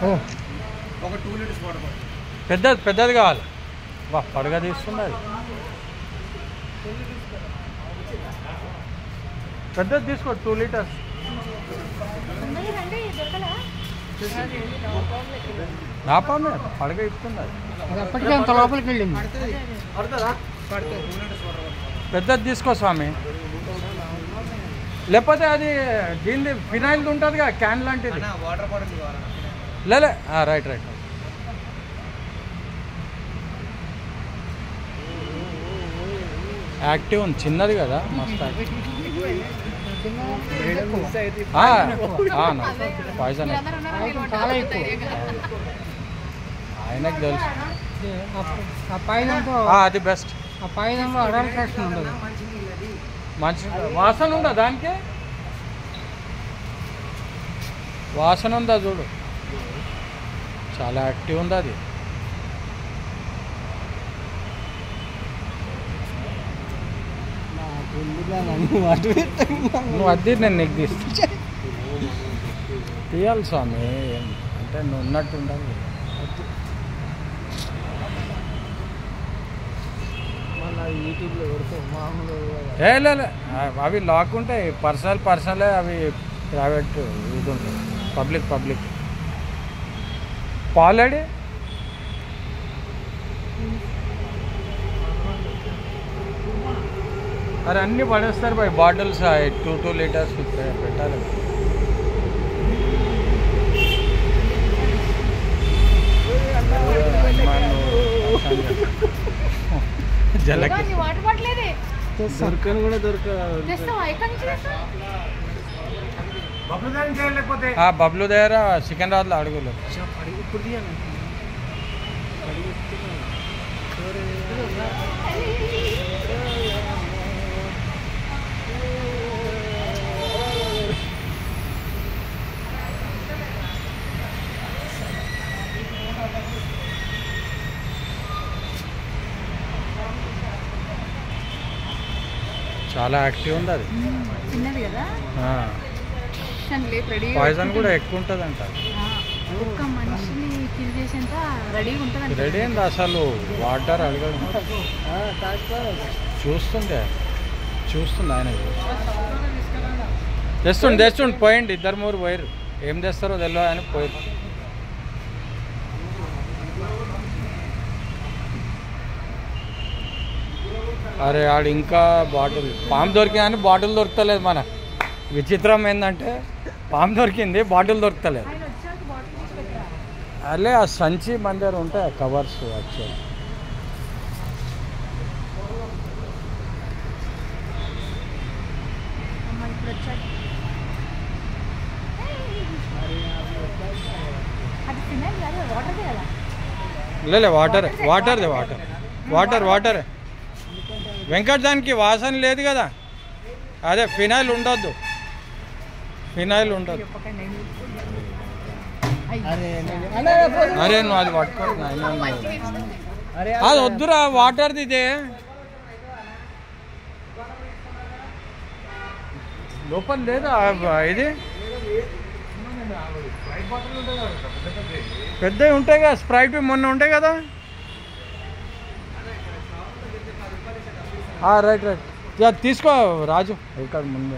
ఒక 2 litres water. పెద్దది కావాలి. వా పడగా తీసుకున్నది. పెద్దది తీసుకో 2 లీటర్స్. నాపమే పడగ ఇస్తున్నది. అప్పటికే అంత లోపలికి వెళ్ళింది. పెద్దది తీసుకో స్వామి. లేకపోతే అది దీనిది ఫినాయిల్ది ఉంటుంది కదా, క్యాన్ లాంటిది. వాటర్ బాటిల్ లేలే రైట్. యాక్టివ్ ఉంది, చిన్నది కదా, మస్తు పాయిజన్ ఆయనకు తెలుసు. అది బెస్ట్. ఆ పాయిజన్లో అడల్ట్రేషన్ ఉండదు. మంచి వాసన ఉందా దానికి? వాసన ఉందా చూడు, చాలా యాక్టివ్ ఉంది అది. నువ్వు అది నేను నీకు తీస్తా. తీయాలి స్వామి, అంటే నువ్వు ఉన్నట్టు ఉండాలి. లే అవి లాక్ ఉంటాయి. పర్సనలే, అవి ప్రైవేట్ ఇది ఉంటాయి. పబ్లిక్ పాలడి అరే అన్నీ పడేస్తారు బాయ్. బాటిల్స్ 2 లీటర్స్ పెట్టాలి. దొరకని కూడా బబ్లు దగ్గర సికింద్రాబాద్లో అడుగులు. చాలా యాక్టివ్ ఉంది అది. చిన్నది కదా, పాయిజన్ కూడా ఎక్కువ ఉంటుంది అంట. ఒక్క మనిషిని కిల్ చేసేంత రెడీగా ఉంటుంది. రెడీ అయింది అసలు. వాటర్ అడగడం చూస్తుంది ఆయన. తెస్తుండు పోయింది. 2-3 పోయారు. ఏం తెస్తారో తెలియదు అని పోయారు. అరే ఆడు ఇంకా బాటిల్ పాము దొరికింది అని బాటిల్ దొరుకుతలేదు. మన విచిత్రం ఏంటంటే పాము దొరికింది, బాటిల్ దొరుకుతలేదు. అలే ఆ సంచి మన దగ్గర ఉంటాయి, కవర్స్ యాక్చువల్. లేలే వాటర్ వెంకట్ దానికి వాసన లేదు కదా. అదే ఫినాయిల్ ఉండొద్దు. అరే నువ్వు అది పట్టుకో. అది వద్దురా, వాటర్ది ఇదే. లోపల లేదా ఇది? పెద్దవి ఉంటాయి కదా, స్ప్రైట్ మొన్న ఉంటాయి కదా. రైట్ తీసుకో రాజు. ఇక్కడ ముందు